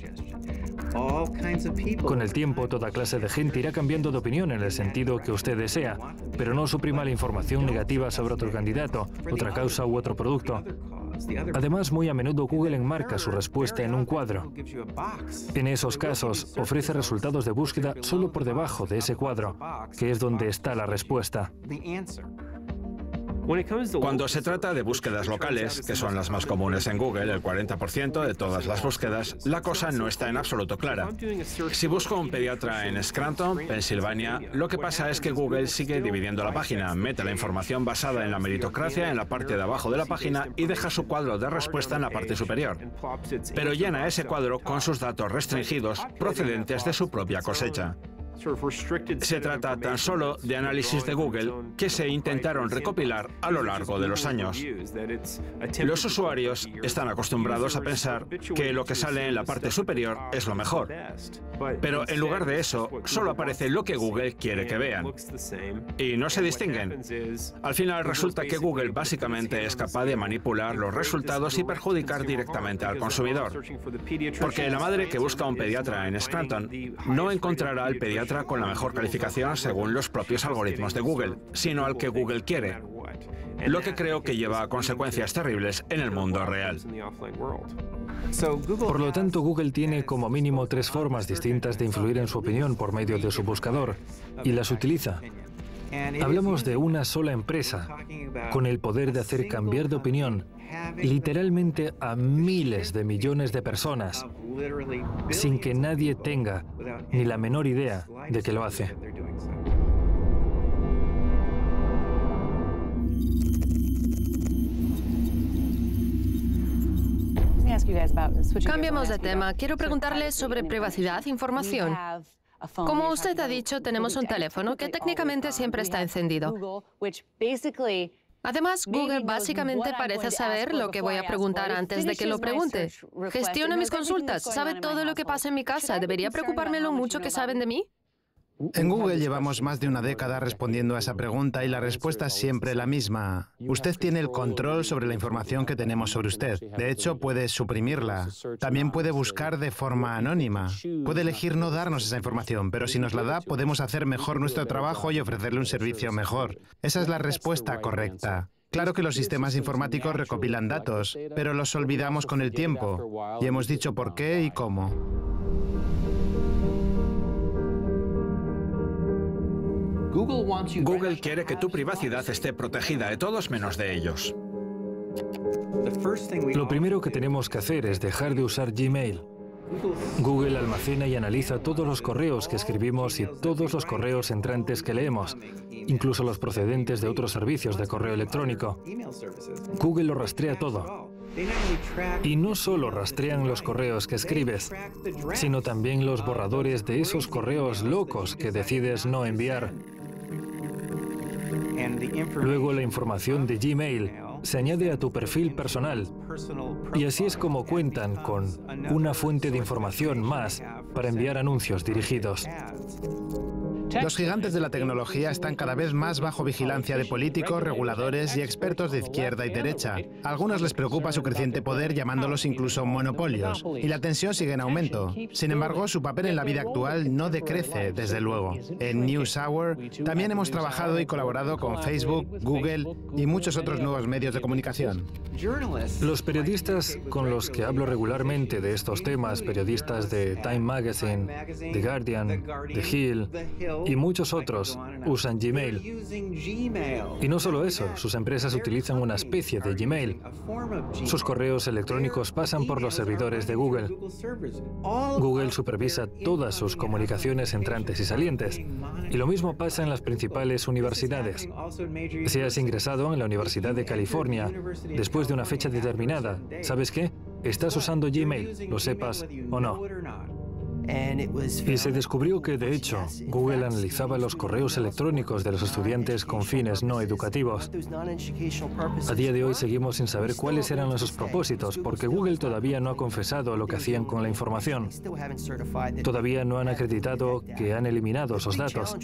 Speaker 4: Con el tiempo, toda clase de gente irá cambiando de opinión en el sentido que usted desea, pero no suprima la información negativa sobre otro candidato, otra causa u otro producto. Además, muy a menudo Google enmarca su respuesta en un cuadro. En esos casos, ofrece resultados de búsqueda solo por debajo de ese cuadro, que es donde está la respuesta.
Speaker 3: Cuando se trata de búsquedas locales, que son las más comunes en Google, el 40% de todas las búsquedas, la cosa no está en absoluto clara. Si busco un pediatra en Scranton, Pensilvania, lo que pasa es que Google sigue dividiendo la página, mete la información basada en la meritocracia en la parte de abajo de la página y deja su cuadro de respuesta en la parte superior. Pero llena ese cuadro con sus datos restringidos procedentes de su propia cosecha. Se trata tan solo de análisis de Google que se intentaron recopilar a lo largo de los años. Los usuarios están acostumbrados a pensar que lo que sale en la parte superior es lo mejor. Pero en lugar de eso, solo aparece lo que Google quiere que vean. Y no se distinguen. Al final resulta que Google básicamente es capaz de manipular los resultados y perjudicar directamente al consumidor. Porque la madre que busca un pediatra en Scranton no encontrará al pediatra con la mejor calificación según los propios algoritmos de Google, sino al que Google quiere. Lo que creo que lleva a consecuencias terribles en el mundo real.
Speaker 4: Por lo tanto, Google tiene como mínimo 3 formas distintas de influir en su opinión por medio de su buscador, y las utiliza. Hablamos de una sola empresa, con el poder de hacer cambiar de opinión literalmente a miles de millones de personas, sin que nadie tenga ni la menor idea de que lo hace.
Speaker 7: Cambiamos de tema. Quiero preguntarle sobre privacidad e información. Como usted ha dicho, tenemos un teléfono que técnicamente siempre está encendido. Además, Google básicamente parece saber lo que voy a preguntar antes de que lo pregunte. Gestiona mis consultas, sabe todo lo que pasa en mi casa. ¿Debería preocuparme lo mucho que saben de mí?
Speaker 2: En Google llevamos más de una década respondiendo a esa pregunta y la respuesta es siempre la misma. Usted tiene el control sobre la información que tenemos sobre usted. De hecho, puede suprimirla. También puede buscar de forma anónima. Puede elegir no darnos esa información, pero si nos la da, podemos hacer mejor nuestro trabajo y ofrecerle un servicio mejor. Esa es la respuesta correcta. Claro que los sistemas informáticos recopilan datos, pero los olvidamos con el tiempo. Y hemos dicho por qué y cómo.
Speaker 3: Google quiere que tu privacidad esté protegida de todos menos de ellos.
Speaker 4: Lo primero que tenemos que hacer es dejar de usar Gmail. Google almacena y analiza todos los correos que escribimos y todos los correos entrantes que leemos, incluso los procedentes de otros servicios de correo electrónico. Google lo rastrea todo. Y no solo rastrean los correos que escribes, sino también los borradores de esos correos locos que decides no enviar. Luego la información de Gmail se añade a tu perfil personal y así es como cuentan con una fuente de información más para enviar anuncios dirigidos.
Speaker 2: Los gigantes de la tecnología están cada vez más bajo vigilancia de políticos, reguladores y expertos de izquierda y derecha. A algunos les preocupa su creciente poder llamándolos incluso monopolios, y la tensión sigue en aumento. Sin embargo, su papel en la vida actual no decrece, desde luego. En NewsHour también hemos trabajado y colaborado con Facebook, Google y muchos otros nuevos medios de comunicación.
Speaker 4: Los periodistas con los que hablo regularmente de estos temas, periodistas de Time Magazine, The Guardian, The Hill y muchos otros, usan Gmail. Y no solo eso, sus empresas utilizan una especie de Gmail. Sus correos electrónicos pasan por los servidores de Google. Google supervisa todas sus comunicaciones entrantes y salientes. Y lo mismo pasa en las principales universidades. Si has ingresado en la Universidad de California después de una fecha determinada, ¿sabes qué? Estás usando Gmail, lo sepas o no. Y se descubrió que, de hecho, Google analizaba los correos electrónicos de los estudiantes con fines no educativos. A día de hoy seguimos sin saber cuáles eran esos propósitos, porque Google todavía no ha confesado lo que hacían con la información. Todavía no han acreditado que han eliminado esos datos.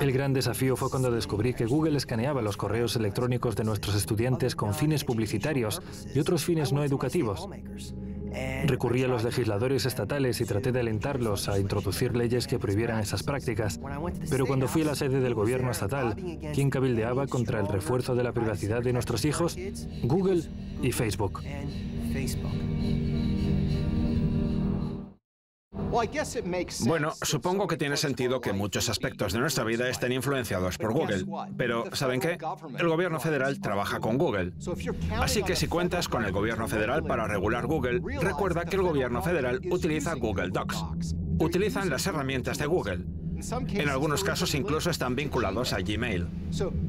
Speaker 4: El gran desafío fue cuando descubrí que Google escaneaba los correos electrónicos de nuestros estudiantes con fines publicitarios y otros fines no educativos. Recurrí a los legisladores estatales y traté de alentarlos a introducir leyes que prohibieran esas prácticas. Pero cuando fui a la sede del gobierno estatal, ¿quién cabildeaba contra el refuerzo de la privacidad de nuestros hijos? Google y Facebook.
Speaker 3: Bueno, supongo que tiene sentido que muchos aspectos de nuestra vida estén influenciados por Google. Pero, ¿saben qué? El gobierno federal trabaja con Google. Así que si cuentas con el gobierno federal para regular Google, recuerda que el gobierno federal utiliza Google Docs. Utilizan las herramientas de Google. En algunos casos incluso están vinculados a Gmail.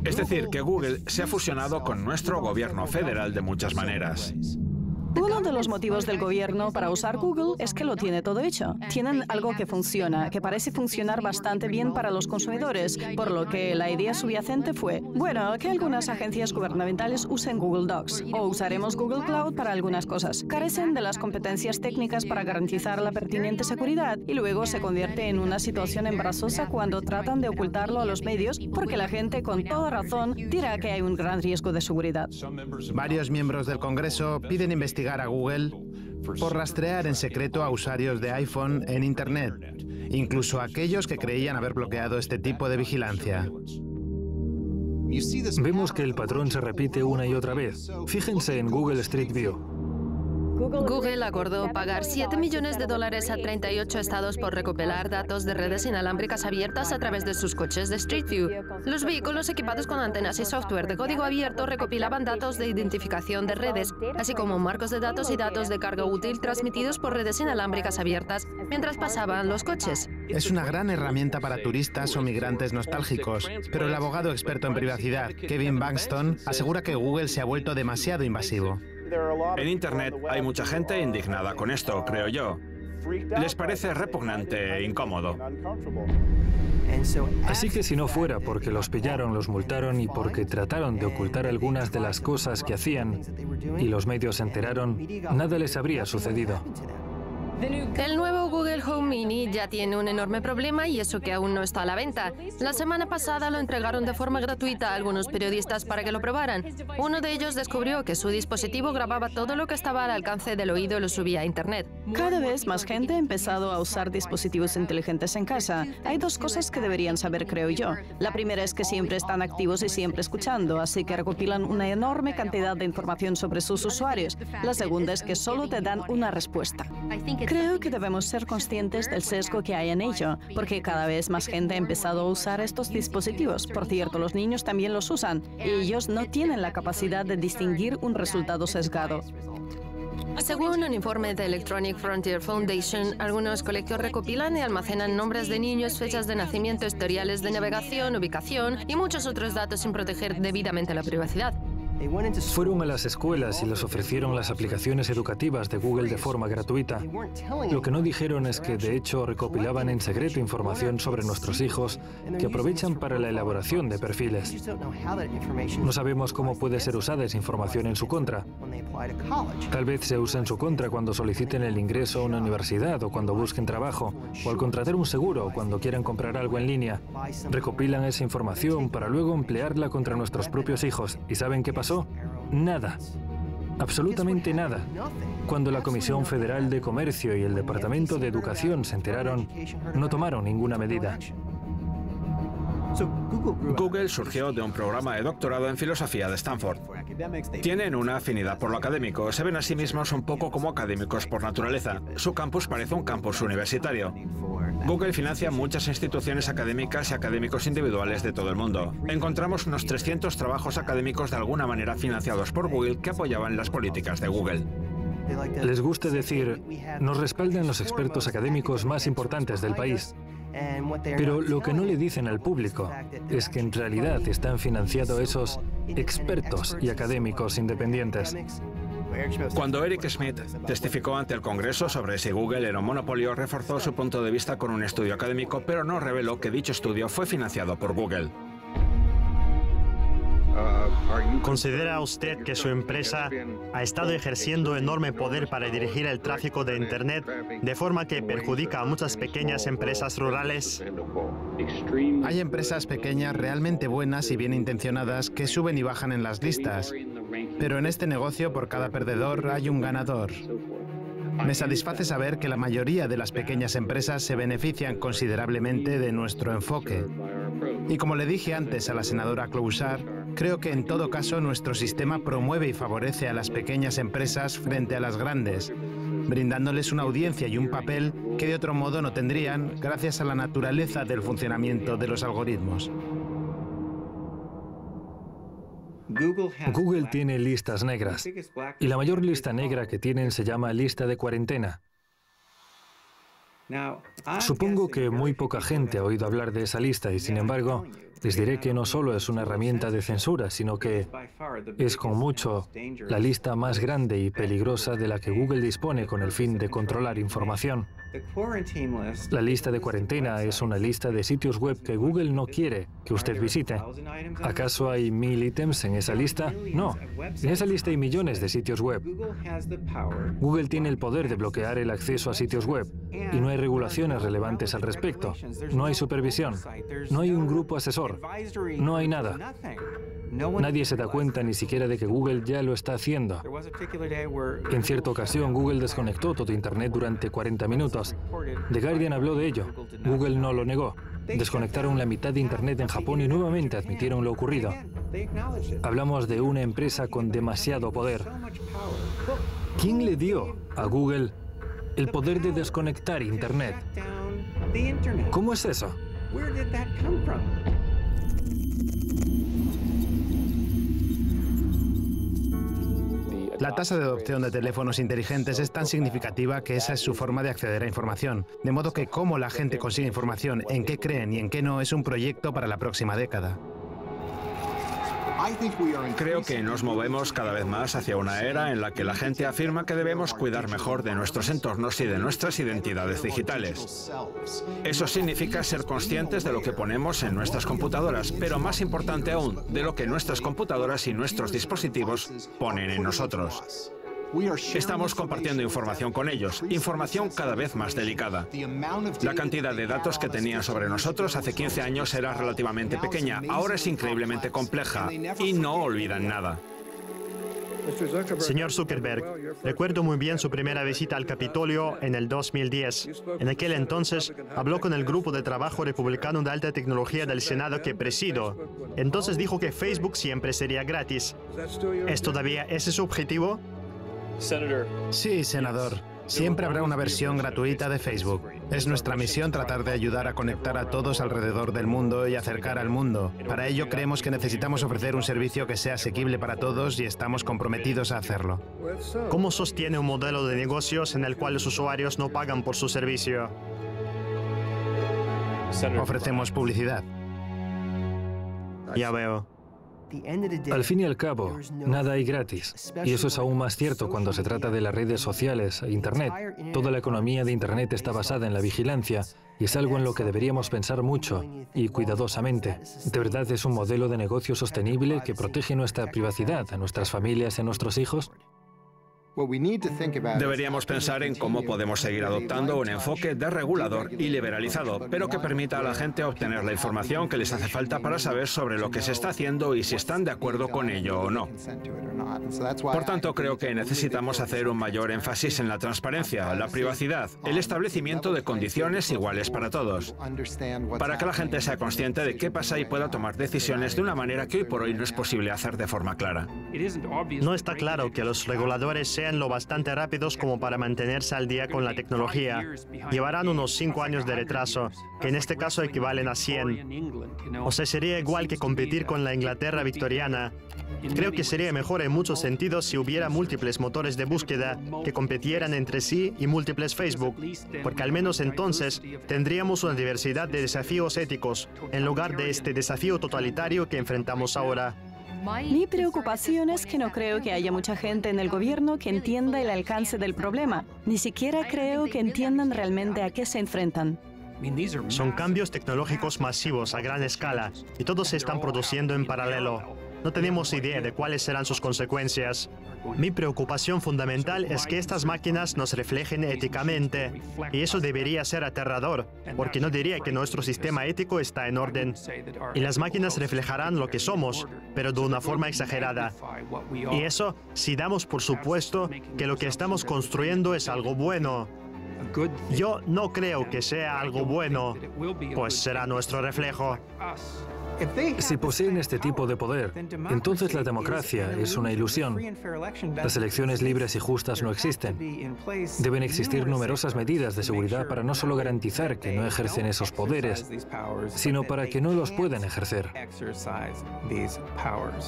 Speaker 3: Es decir, que Google se ha fusionado con nuestro gobierno federal de muchas maneras.
Speaker 5: Uno de los motivos del gobierno para usar Google es que lo tiene todo hecho. Tienen algo que funciona, que parece funcionar bastante bien para los consumidores, por lo que la idea subyacente fue, bueno, que algunas agencias gubernamentales usen Google Docs, o usaremos Google Cloud para algunas cosas. Carecen de las competencias técnicas para garantizar la pertinente seguridad y luego se convierte en una situación embarazosa cuando tratan de ocultarlo a los medios, porque la gente con toda razón dirá que hay un gran riesgo de seguridad.
Speaker 2: Varios miembros del Congreso piden investigar a Google por rastrear en secreto a usuarios de iPhone en Internet, incluso aquellos que creían haber bloqueado este tipo de vigilancia.
Speaker 4: Vemos que el patrón se repite una y otra vez. Fíjense en Google Street View.
Speaker 7: Google acordó pagar $7 millones a 38 estados por recopilar datos de redes inalámbricas abiertas a través de sus coches de Street View. Los vehículos equipados con antenas y software de código abierto recopilaban datos de identificación de redes, así como marcos de datos y datos de carga útil transmitidos por redes inalámbricas abiertas mientras pasaban los coches.
Speaker 2: Es una gran herramienta para turistas o migrantes nostálgicos, pero el abogado experto en privacidad, Kevin Bankston, asegura que Google se ha vuelto demasiado invasivo.
Speaker 3: En Internet hay mucha gente indignada con esto, creo yo. Les parece repugnante e incómodo.
Speaker 4: Así que si no fuera porque los pillaron, los multaron y porque trataron de ocultar algunas de las cosas que hacían y los medios se enteraron, nada les habría sucedido.
Speaker 7: El nuevo Google Home Mini ya tiene un enorme problema y eso que aún no está a la venta. La semana pasada lo entregaron de forma gratuita a algunos periodistas para que lo probaran. Uno de ellos descubrió que su dispositivo grababa todo lo que estaba al alcance del oído y lo subía a Internet.
Speaker 5: Cada vez más gente ha empezado a usar dispositivos inteligentes en casa. Hay dos cosas que deberían saber, creo yo. La primera es que siempre están activos y siempre escuchando, así que recopilan una enorme cantidad de información sobre sus usuarios. La segunda es que solo te dan una respuesta. Creo que debemos ser conscientes del sesgo que hay en ello, porque cada vez más gente ha empezado a usar estos dispositivos. Por cierto, los niños también los usan, y ellos no tienen la capacidad de distinguir un resultado sesgado.
Speaker 7: Según un informe de Electronic Frontier Foundation, algunos colegios recopilan y almacenan nombres de niños, fechas de nacimiento, historiales de navegación, ubicación y muchos otros datos sin proteger debidamente la privacidad.
Speaker 4: Fueron a las escuelas y les ofrecieron las aplicaciones educativas de Google de forma gratuita. Lo que no dijeron es que, de hecho, recopilaban en secreto información sobre nuestros hijos que aprovechan para la elaboración de perfiles. No sabemos cómo puede ser usada esa información en su contra. Tal vez se use en su contra cuando soliciten el ingreso a una universidad o cuando busquen trabajo, o al contratar un seguro o cuando quieran comprar algo en línea. Recopilan esa información para luego emplearla contra nuestros propios hijos. ¿Y saben qué pasó? Nada. Absolutamente nada. Cuando la Comisión Federal de Comercio y el Departamento de Educación se enteraron, no tomaron ninguna medida.
Speaker 3: Google surgió de un programa de doctorado en filosofía de Stanford. Tienen una afinidad por lo académico, se ven a sí mismos un poco como académicos por naturaleza. Su campus parece un campus universitario. Google financia muchas instituciones académicas y académicos individuales de todo el mundo. Encontramos unos 300 trabajos académicos de alguna manera financiados por Google que apoyaban las políticas de Google.
Speaker 4: Les gusta decir, nos respaldan los expertos académicos más importantes del país. Pero lo que no le dicen al público es que en realidad están financiando esos expertos y académicos independientes.
Speaker 3: Cuando Eric Schmidt testificó ante el Congreso sobre si Google era un monopolio, reforzó su punto de vista con un estudio académico, pero no reveló que dicho estudio fue financiado por Google.
Speaker 1: ¿Considera usted que su empresa ha estado ejerciendo enorme poder para dirigir el tráfico de Internet de forma que perjudica a muchas pequeñas empresas rurales?
Speaker 2: Hay empresas pequeñas realmente buenas y bien intencionadas que suben y bajan en las listas, pero en este negocio por cada perdedor hay un ganador. Me satisface saber que la mayoría de las pequeñas empresas se benefician considerablemente de nuestro enfoque. Y como le dije antes a la senadora Klobuchar, creo que en todo caso nuestro sistema promueve y favorece a las pequeñas empresas frente a las grandes. brindándoles una audiencia y un papel que de otro modo no tendrían gracias a la naturaleza del funcionamiento de los algoritmos.
Speaker 4: Google tiene listas negras, y la mayor lista negra que tienen se llama lista de cuarentena. Supongo que muy poca gente ha oído hablar de esa lista y, sin embargo, les diré que no solo es una herramienta de censura, sino que es con mucho la lista más grande y peligrosa de la que Google dispone con el fin de controlar información. La lista de cuarentena es una lista de sitios web que Google no quiere que usted visite. ¿Acaso hay 1000 ítems en esa lista? No. En esa lista hay millones de sitios web. Google tiene el poder de bloquear el acceso a sitios web y no hay regulaciones relevantes al respecto. No hay supervisión. No hay un grupo asesor. No hay nada. Nadie se da cuenta ni siquiera de que Google ya lo está haciendo. En cierta ocasión, Google desconectó todo Internet durante 40 minutos. The Guardian habló de ello. Google no lo negó. Desconectaron la mitad de Internet en Japón y nuevamente admitieron lo ocurrido. Hablamos de una empresa con demasiado poder. ¿Quién le dio a Google el poder de desconectar Internet? ¿Cómo es eso?
Speaker 2: La tasa de adopción de teléfonos inteligentes es tan significativa que esa es su forma de acceder a información. De modo que cómo la gente consigue información, en qué creen y en qué no, es un proyecto para la próxima década.
Speaker 3: Creo que nos movemos cada vez más hacia una era en la que la gente afirma que debemos cuidar mejor de nuestros entornos y de nuestras identidades digitales. Eso significa ser conscientes de lo que ponemos en nuestras computadoras, pero más importante aún, de lo que nuestras computadoras y nuestros dispositivos ponen en nosotros. Estamos compartiendo información con ellos, información cada vez más delicada. La cantidad de datos que tenían sobre nosotros hace 15 años era relativamente pequeña, ahora es increíblemente compleja y no olvidan nada.
Speaker 1: Señor Zuckerberg, recuerdo muy bien su primera visita al Capitolio en el 2010. En aquel entonces habló con el grupo de trabajo republicano de alta tecnología del Senado que presido. Entonces dijo que Facebook siempre sería gratis. ¿Es todavía ese su objetivo?
Speaker 2: Sí, senador. Siempre habrá una versión gratuita de Facebook. Es nuestra misión tratar de ayudar a conectar a todos alrededor del mundo y acercar al mundo. Para ello creemos que necesitamos ofrecer un servicio que sea asequible para todos y estamos comprometidos a hacerlo.
Speaker 1: ¿Cómo sostiene un modelo de negocios en el cual los usuarios no pagan por su servicio?
Speaker 2: Ofrecemos publicidad.
Speaker 1: Ya veo.
Speaker 4: Al fin y al cabo, nada hay gratis. Y eso es aún más cierto cuando se trata de las redes sociales e Internet. Toda la economía de Internet está basada en la vigilancia y es algo en lo que deberíamos pensar mucho y cuidadosamente. ¿De verdad es un modelo de negocio sostenible que protege nuestra privacidad, a nuestras familias y a nuestros hijos?
Speaker 3: Deberíamos pensar en cómo podemos seguir adoptando un enfoque desregulador y liberalizado, pero que permita a la gente obtener la información que les hace falta para saber sobre lo que se está haciendo y si están de acuerdo con ello o no. Por tanto, creo que necesitamos hacer un mayor énfasis en la transparencia, la privacidad, el establecimiento de condiciones iguales para todos, para que la gente sea consciente de qué pasa y pueda tomar decisiones de una manera que hoy por hoy no es posible hacer de forma clara.
Speaker 1: No está claro que los reguladores sean lo bastante rápidos como para mantenerse al día con la tecnología. Llevarán unos 5 años de retraso, que en este caso equivalen a 100. O sea, sería igual que competir con la Inglaterra victoriana. Creo que sería mejor en muchos sentidos si hubiera múltiples motores de búsqueda que competieran entre sí y múltiples Facebook, porque al menos entonces tendríamos una diversidad de desafíos éticos, en lugar de este desafío totalitario que enfrentamos ahora.
Speaker 5: Mi preocupación es que no creo que haya mucha gente en el gobierno que entienda el alcance del problema. Ni siquiera creo que entiendan realmente a qué se enfrentan.
Speaker 1: Son cambios tecnológicos masivos a gran escala y todos se están produciendo en paralelo. No tenemos idea de cuáles serán sus consecuencias. Mi preocupación fundamental es que estas máquinas nos reflejen éticamente. Y eso debería ser aterrador, porque no diría que nuestro sistema ético está en orden. Y las máquinas reflejarán lo que somos, pero de una forma exagerada. Y eso si damos por supuesto que lo que estamos construyendo es algo bueno. Yo no creo que sea algo bueno, pues será nuestro reflejo.
Speaker 4: Si poseen este tipo de poder, entonces la democracia es una ilusión. Las elecciones libres y justas no existen. Deben existir numerosas medidas de seguridad para no solo garantizar que no ejercen esos poderes, sino para que no los puedan ejercer.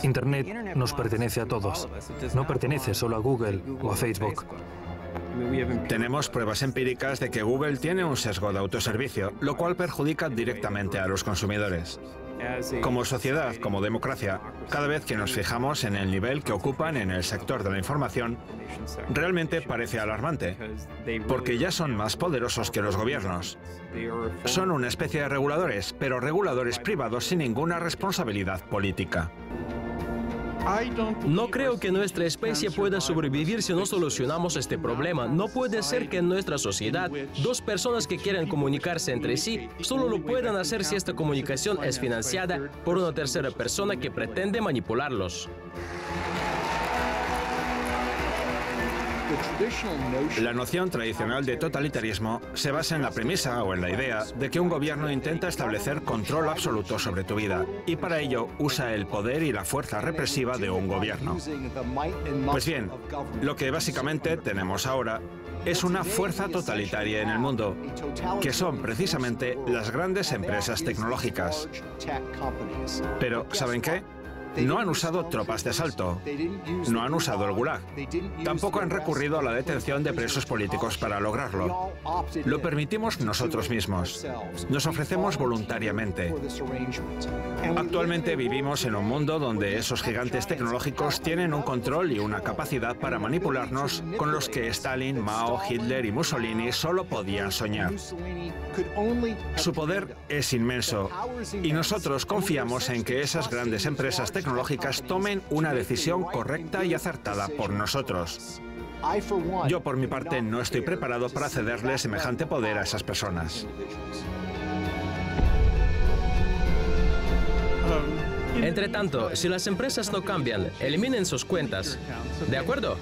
Speaker 4: Internet nos pertenece a todos. No pertenece solo a Google o a Facebook.
Speaker 3: Tenemos pruebas empíricas de que Google tiene un sesgo de autoservicio, lo cual perjudica directamente a los consumidores. Como sociedad, como democracia, cada vez que nos fijamos en el nivel que ocupan en el sector de la información, realmente parece alarmante, porque ya son más poderosos que los gobiernos. Son una especie de reguladores, pero reguladores privados sin ninguna responsabilidad política.
Speaker 6: No creo que nuestra especie pueda sobrevivir si no solucionamos este problema. No puede ser que en nuestra sociedad, dos personas que quieran comunicarse entre sí solo lo puedan hacer si esta comunicación es financiada por una tercera persona que pretende manipularlos.
Speaker 3: La noción tradicional de totalitarismo se basa en la premisa o en la idea de que un gobierno intenta establecer control absoluto sobre tu vida y para ello usa el poder y la fuerza represiva de un gobierno. Pues bien, lo que básicamente tenemos ahora es una fuerza totalitaria en el mundo, que son precisamente las grandes empresas tecnológicas. Pero, ¿saben qué? No han usado tropas de asalto, no han usado el Gulag, tampoco han recurrido a la detención de presos políticos para lograrlo. Lo permitimos nosotros mismos, nos ofrecemos voluntariamente. Actualmente vivimos en un mundo donde esos gigantes tecnológicos tienen un control y una capacidad para manipularnos con los que Stalin, Mao, Hitler y Mussolini solo podían soñar. Su poder es inmenso y nosotros confiamos en que esas grandes empresas tecnológicas tomen una decisión correcta y acertada por nosotros. Yo, por mi parte, no estoy preparado para cederle semejante poder a esas personas.
Speaker 6: Entre tanto, si las empresas no cambian, eliminen sus cuentas. ¿De acuerdo?